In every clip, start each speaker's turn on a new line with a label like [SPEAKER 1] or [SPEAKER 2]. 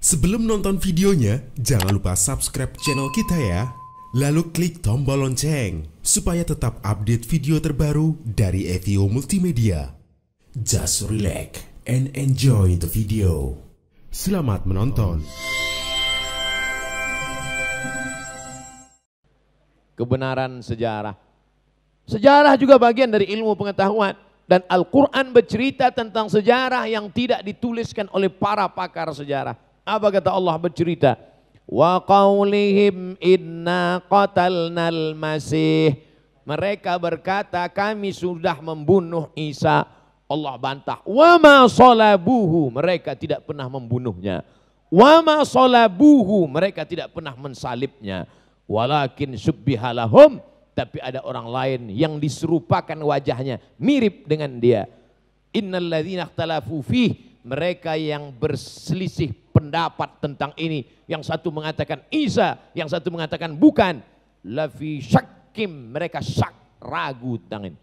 [SPEAKER 1] Sebelum nonton videonya, jangan lupa subscribe channel kita ya. Lalu klik tombol lonceng, supaya tetap update video terbaru dari Evio Multimedia. Just relax and enjoy the video. Selamat menonton.
[SPEAKER 2] Kebenaran sejarah. Sejarah juga bagian dari ilmu pengetahuan. Dan Al-Quran bercerita tentang sejarah yang tidak dituliskan oleh para pakar sejarah. Apa kata Allah bercerita? Wa qaulihim inna qatalnal masih. Mereka berkata kami sudah membunuh Isa. Allah bantah. Wa ma salabuhu. Mereka tidak pernah membunuhnya. Wa ma salabuhu. Mereka tidak pernah mensalibnya. Walakin subbihalahum. Tapi ada orang lain yang diserupakan wajahnya mirip dengan dia. Innal ladzina ikhtalafu fih. Mereka yang berselisih pendapat tentang ini. Yang satu mengatakan Isa, yang satu mengatakan bukan. Lafi syakkim, mereka syak, ragu tentang ini.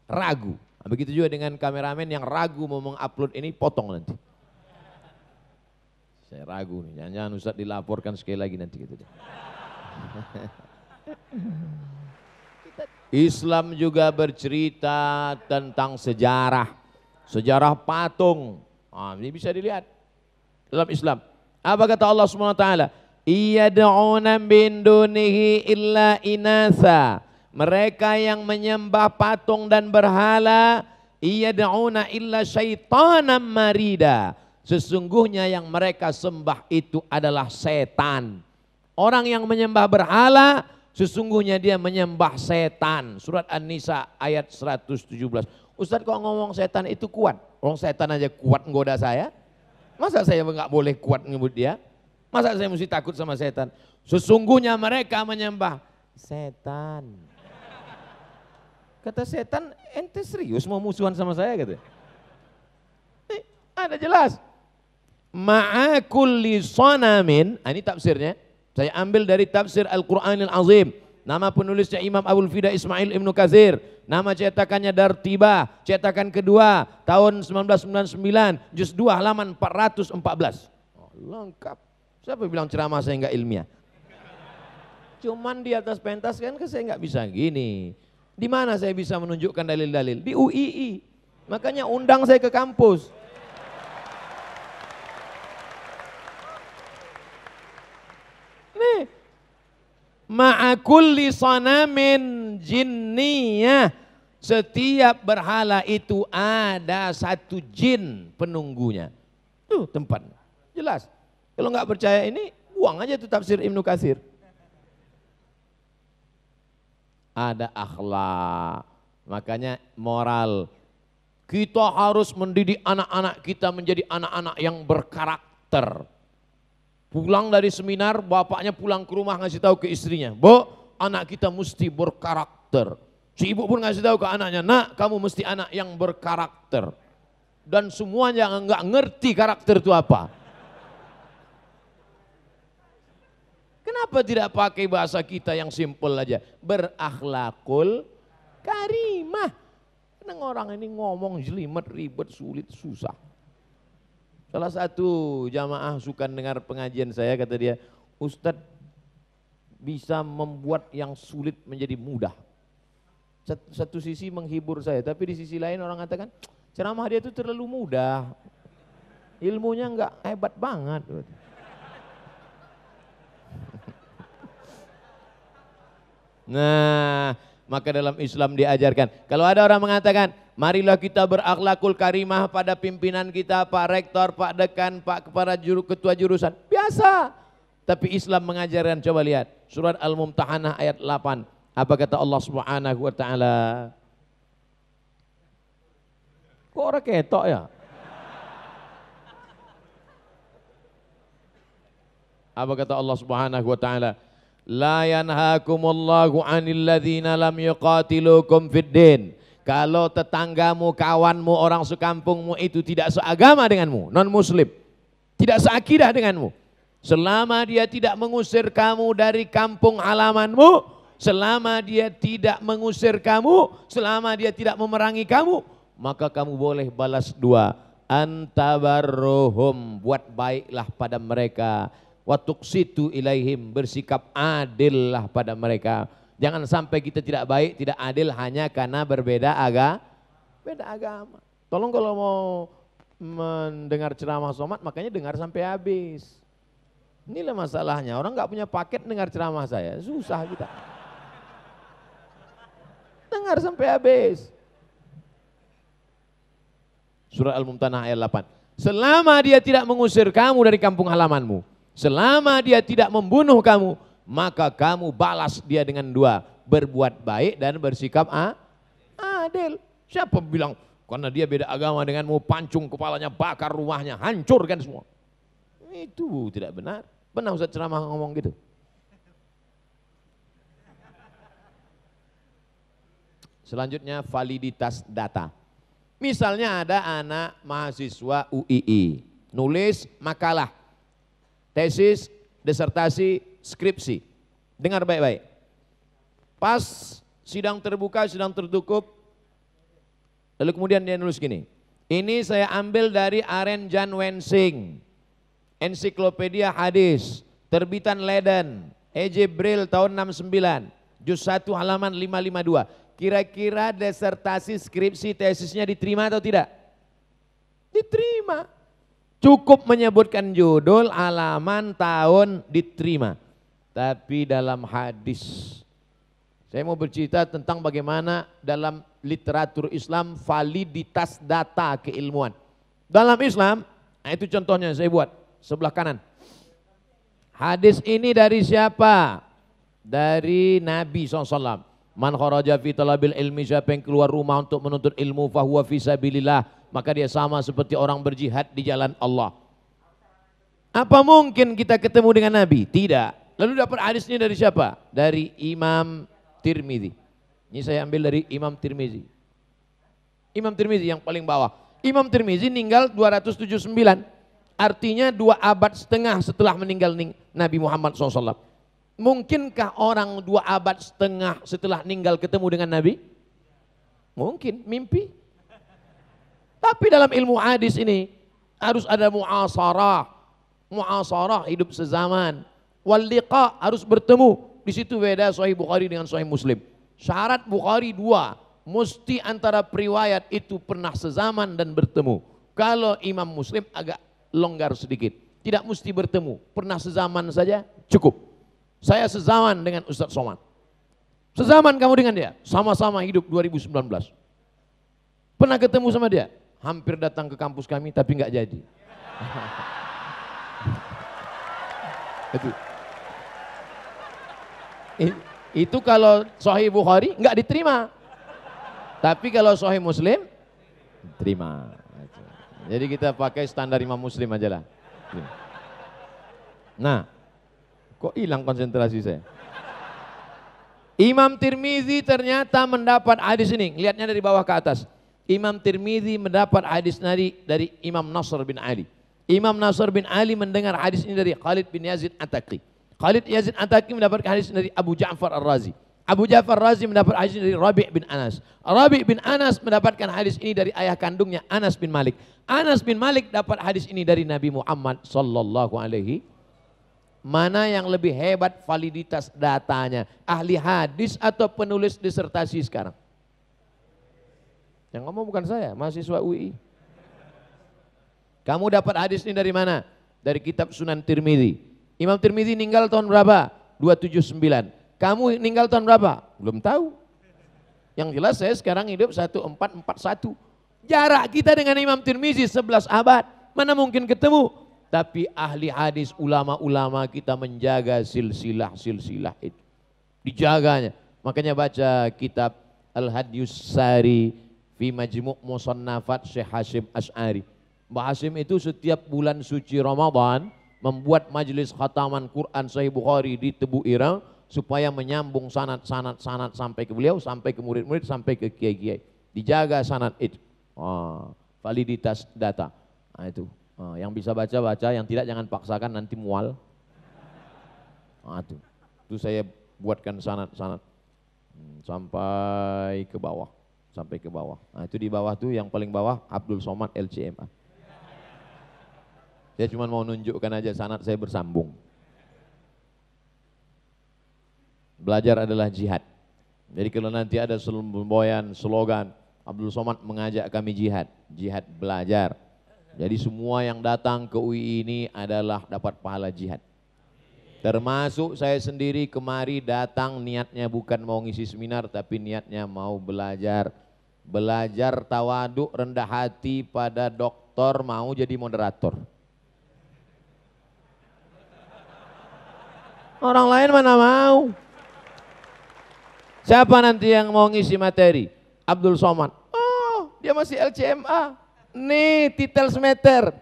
[SPEAKER 2] Ragu. Nah, begitu juga dengan kameramen yang ragu mau mengupload ini, potong nanti. Saya ragu nih, jangan-jangan Ustaz dilaporkan sekali lagi nanti gitu deh. Islam juga bercerita tentang sejarah. Sejarah patung. Nah, ini bisa dilihat dalam Islam. Apa kata Allah SWT? Iyad'una min dunihi illa inatha. Mereka yang menyembah patung dan berhala, iyad'una illa syaitanan marida. Sesungguhnya yang mereka sembah itu adalah setan. Orang yang menyembah berhala, sesungguhnya dia menyembah setan. Surat An-Nisa ayat 117. Ustaz kok ngomong setan itu kuat? Orang setan aja kuat menggoda saya. Masa saya nggak boleh kuat nyebut dia? Masa saya mesti takut sama setan? Sesungguhnya mereka menyembah setan. Kata setan, ente serius mau musuhan sama saya? Kata. Ada jelas. Ma'akulli sonamin, ini tafsirnya. Saya ambil dari tafsir Al-Quranil Azim. Nama penulisnya Imam Abul Fida Ismail Ibnu Katsir. Nama cetakannya Dartibah. Cetakan kedua tahun 1999. Juz 2 halaman 414. Oh, lengkap. Siapa bilang ceramah saya enggak ilmiah? Cuman di atas pentas kan saya enggak bisa gini. Di mana saya bisa menunjukkan dalil-dalil? Di UII. Makanya undang saya ke kampus. Nih. Ma'akulli sanamin jinniyah. Setiap berhala itu ada satu jin penunggunya. Tuh tempat. Jelas. Kalau nggak percaya ini, buang aja tuh tafsir Ibnu Katsir. Ada akhlak. Makanya moral. Kita harus mendidik anak-anak kita menjadi anak-anak yang berkarakter. Pulang dari seminar, bapaknya pulang ke rumah ngasih tahu ke istrinya, "Bu, anak kita mesti berkarakter." Si ibu pun ngasih tahu ke anaknya, "Nak, kamu mesti anak yang berkarakter." Dan semuanya enggak ngerti karakter itu apa. Kenapa tidak pakai bahasa kita yang simpel aja? Berakhlakul karimah. Kadang orang ini ngomong jelimet, ribet, sulit, susah. Salah satu jamaah suka dengar pengajian saya, kata dia, "Ustadz bisa membuat yang sulit menjadi mudah." Satu sisi menghibur saya, tapi di sisi lain orang katakan, ceramah dia itu terlalu mudah. Ilmunya enggak hebat banget. Nah, maka dalam Islam diajarkan, kalau ada orang mengatakan, marilah kita berakhlakul karimah pada pimpinan kita, Pak Rektor, Pak Dekan, Pak Kepala Ketua Jurusan. Biasa. Tapi Islam mengajarkan, coba lihat. Surat Al-Mumtahanah ayat 8. Apa kata Allah Subhanahu wa Ta'ala? Kok orang ketok ya? Apa kata Allah Subhanahu wa Ta'ala? La yanhakumullahu 'anil ladzina lam yuqatilukum fid din. Kalau tetanggamu, kawanmu, orang sekampungmu itu tidak seagama denganmu, non muslim, tidak seakidah denganmu, selama dia tidak mengusir kamu dari kampung halamanmu, selama dia tidak mengusir kamu, selama dia tidak memerangi kamu, maka kamu boleh balas dua. antabarruhum, buat baiklah pada mereka, wa tuqsitu ilaihim, bersikap adillah pada mereka. Jangan sampai kita tidak baik, tidak adil hanya karena berbeda agama. Tolong kalau mau mendengar ceramah somad, makanya dengar sampai habis. Inilah masalahnya, orang nggak punya paket dengar ceramah saya, susah kita. Dengar sampai habis. Surah Al-Mumtanah ayat 8. Selama dia tidak mengusir kamu dari kampung halamanmu, selama dia tidak membunuh kamu, maka kamu balas dia dengan dua, berbuat baik dan bersikap adil. Siapa bilang karena dia beda agama denganmu, pancung kepalanya, bakar rumahnya, hancurkan semua. Itu tidak benar. Pernah Ustaz ceramah ngomong gitu? Selanjutnya validitas data. Misalnya ada anak mahasiswa UII, nulis makalah, tesis, disertasi, skripsi. Dengar baik-baik. Pas sidang terbuka, sidang tertutup, lalu kemudian dia nulis gini, ini saya ambil dari Aren Jan Wensing, Ensiklopedia Hadis, terbitan Leiden, E.J. Brill tahun 69, juz 1 halaman 552. Kira-kira disertasi, skripsi, tesisnya diterima atau tidak? Diterima. Cukup menyebutkan judul, halaman, tahun, diterima. Tapi dalam hadis, saya mau bercerita tentang bagaimana dalam literatur Islam validitas data keilmuan. Dalam Islam, nah itu contohnya saya buat, sebelah kanan. Hadis ini dari siapa? Dari Nabi SAW. Man kharaja fi talabil ilmi, siapa yang keluar rumah untuk menuntut ilmu, fahuwa fi sabilillah, maka dia sama seperti orang berjihad di jalan Allah. Apa mungkin kita ketemu dengan Nabi? Tidak. Lalu dapat hadis ini dari siapa? Dari Imam Tirmizi. Ini saya ambil dari Imam Tirmizi. Imam Tirmizi yang paling bawah. Imam Tirmizi meninggal 279. Artinya 2 abad setengah setelah meninggal Nabi Muhammad SAW. Mungkinkah orang 2 abad setengah setelah meninggal ketemu dengan Nabi? Mungkin, mimpi. Tapi dalam ilmu hadis ini harus ada mu'asarah. Mu'asarah, hidup sezaman. Wal liqa, harus bertemu. Di situ beda Sahih Bukhari dengan Sahih Muslim. Syarat Bukhari 2, mesti antara periwayat itu pernah sezaman dan bertemu. Kalau Imam Muslim agak longgar sedikit. Tidak mesti bertemu, pernah sezaman saja cukup. Saya sezaman dengan Ustadz Somad. Sezaman kamu dengan dia, sama-sama hidup 2019. Pernah ketemu sama dia? Hampir datang ke kampus kami tapi nggak jadi. Itu kalau Sahih Bukhari nggak diterima. Tapi kalau Sahih Muslim diterima. Jadi kita pakai standar Imam Muslim aja lah. Nah, kok hilang konsentrasi saya? Imam Tirmizi ternyata mendapat hadis ini. Lihatnya dari bawah ke atas. Imam Tirmizi mendapat hadis dari Imam Nasr bin Ali. Imam Nasr bin Ali mendengar hadis ini dari Khalid bin Yazid At-Taqi. Khalid Yazid At-Taqi mendapat hadis dari Abu Ja'far Ar-Razi. Abu Ja'far Ar-Razi mendapat hadis dari Rabi' bin Anas. Rabi' bin Anas mendapatkan hadis ini dari ayah kandungnya Anas bin Malik. Anas bin Malik dapat hadis ini dari Nabi Muhammad sallallahu alaihi. Mana yang lebih hebat validitas datanya? Ahli hadis atau penulis disertasi sekarang? Yang ngomong bukan saya, mahasiswa UI. Kamu dapat hadis ini dari mana? Dari kitab Sunan Tirmizi. Imam Tirmizi meninggal tahun berapa? 279. Kamu meninggal tahun berapa? Belum tahu. Yang jelas saya sekarang hidup 1441. Jarak kita dengan Imam Tirmizi 11 abad. Mana mungkin ketemu? Tapi ahli hadis, ulama-ulama kita menjaga silsilah itu. Dijaganya. Makanya baca kitab Al-Hadyus Sari fi Majmu' Musannafat Syekh Hashim Asy'ari. Mbah Hashim itu setiap bulan suci Ramadan membuat majelis khataman Quran Sahih Bukhari di Tebu Ireng supaya menyambung sanad sampai ke beliau, sampai ke murid-murid, sampai ke kiai-kiai. Dijaga sanad itu. Validitas data. Nah itu. Yang bisa baca, yang tidak jangan paksakan nanti mual. Itu saya buatkan sanad sampai ke bawah. Nah itu di bawah tuh yang paling bawah Abdul Somad LCMA. Saya cuma mau nunjukkan aja sanad saya bersambung. Belajar adalah jihad. Jadi kalau nanti ada semboyan, slogan, Abdul Somad mengajak kami jihad, jihad belajar. Jadi semua yang datang ke UI ini adalah dapat pahala jihad. Termasuk saya sendiri kemari datang niatnya bukan mau ngisi seminar tapi niatnya mau belajar. Belajar tawaduk, rendah hati pada dokter, mau jadi moderator. Orang lain mana mau? Siapa nanti yang mau ngisi materi? Abdul Somad. Oh, dia masih LCMA. Nih, titel semeter.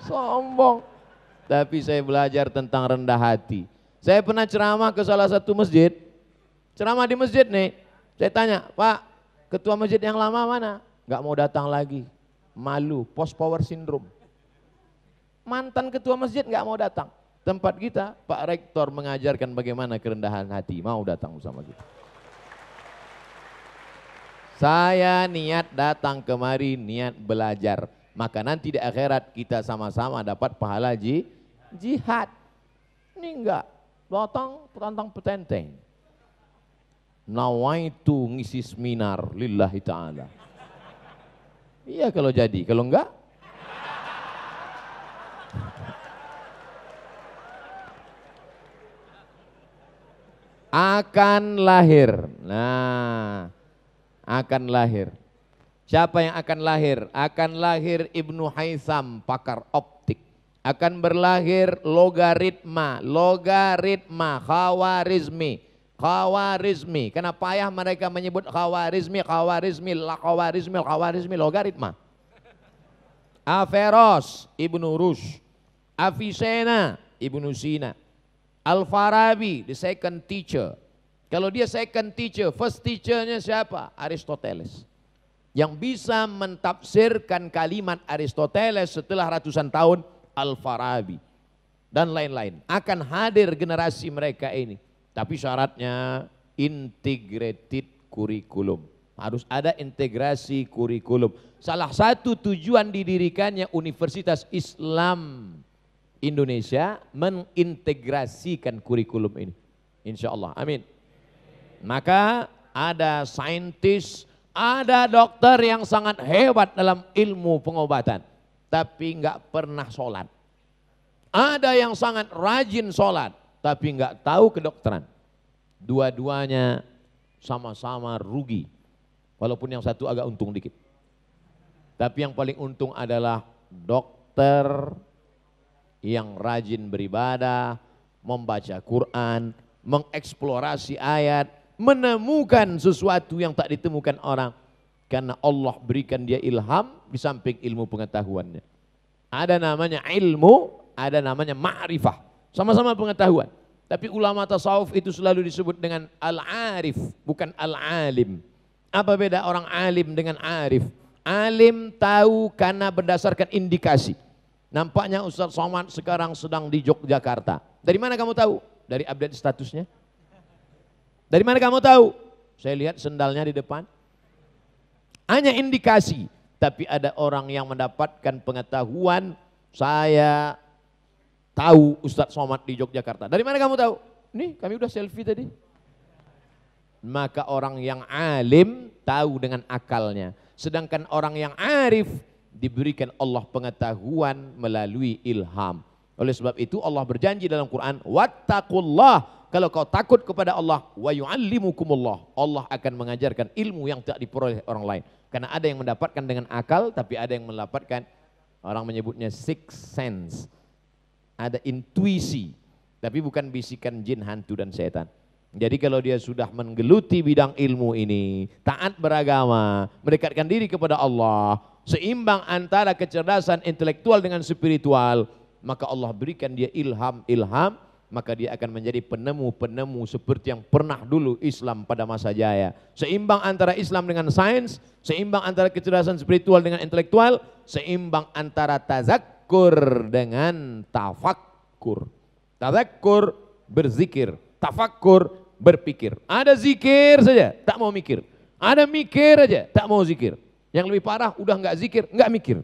[SPEAKER 2] Sombong. Tapi saya belajar tentang rendah hati. Saya pernah ceramah ke salah satu masjid. Ceramah di masjid nih. Saya tanya, Pak, ketua masjid yang lama mana? Gak mau datang lagi. Malu, post power syndrome. Mantan ketua masjid nggak mau datang. Tempat kita, Pak Rektor mengajarkan bagaimana kerendahan hati, mau datang bersama kita. Saya niat datang kemari, niat belajar. Maka nanti di akhirat kita sama-sama dapat pahala jihad. Ini enggak, datang petantang petenteng. Nawaitu ngisi seminar lillahi ta'ala. Iya kalau jadi, kalau enggak, akan lahir. Nah, akan lahir. Siapa yang akan lahir? Akan lahir Ibnu Haitham, pakar optik. Akan berlahir logaritma, Khawarizmi. Karena payah mereka menyebut Khawarizmi, logaritma. Averroes, Ibnu Rushd. Avicenna, Ibnu Sina. Al-Farabi, the second teacher. Kalau dia second teacher, first teachernya siapa? Aristoteles. Yang bisa mentafsirkan kalimat Aristoteles setelah ratusan tahun, Al-Farabi. Dan lain-lain. Akan hadir generasi mereka ini. Tapi syaratnya integrated kurikulum. Harus ada integrasi kurikulum. Salah satu tujuan didirikannya Universitas Islam Indonesia mengintegrasikan kurikulum ini. Insya Allah, amin. Maka ada saintis, ada dokter yang sangat hebat dalam ilmu pengobatan, tapi enggak pernah sholat. Ada yang sangat rajin sholat, tapi enggak tahu kedokteran. Dua-duanya sama-sama rugi, walaupun yang satu agak untung dikit. Tapi yang paling untung adalah dokter yang rajin beribadah, membaca Quran, mengeksplorasi ayat, menemukan sesuatu yang tak ditemukan orang. Karena Allah berikan dia ilham di samping ilmu pengetahuannya. Ada namanya ilmu, ada namanya ma'rifah. Sama-sama pengetahuan. Tapi ulama tasawuf itu selalu disebut dengan al-arif, bukan al-alim. Apa beda orang alim dengan arif? Alim tahu karena berdasarkan indikasi. Nampaknya Ustaz Somad sekarang sedang di Yogyakarta. Dari mana kamu tahu? Dari update statusnya. Dari mana kamu tahu? Saya lihat sendalnya di depan. Hanya indikasi. Tapi ada orang yang mendapatkan pengetahuan, saya tahu Ustaz Somad di Yogyakarta. Dari mana kamu tahu? Nih kami udah selfie tadi. Maka orang yang alim tahu dengan akalnya. Sedangkan orang yang arif diberikan Allah pengetahuan melalui ilham. Oleh sebab itu Allah berjanji dalam Quran, wattaqullah, kalau kau takut kepada Allah, wa yu'allimukumullah, Allah akan mengajarkan ilmu yang tak diperoleh orang lain. Karena ada yang mendapatkan dengan akal, tapi ada yang mendapatkan, orang menyebutnya sixth sense. Ada intuisi, tapi bukan bisikan jin, hantu dan setan. Jadi kalau dia sudah menggeluti bidang ilmu ini, taat beragama, mendekatkan diri kepada Allah, seimbang antara kecerdasan intelektual dengan spiritual, maka Allah berikan dia ilham, maka dia akan menjadi penemu-penemu seperti yang pernah dulu Islam pada masa jaya. Seimbang antara Islam dengan sains, seimbang antara kecerdasan spiritual dengan intelektual, seimbang antara tazakkur dengan tafakkur. Tazakkur berzikir, tafakkur berpikir. Ada zikir saja, tak mau mikir. Ada mikir aja, tak mau zikir. Yang lebih parah udah nggak zikir, nggak mikir.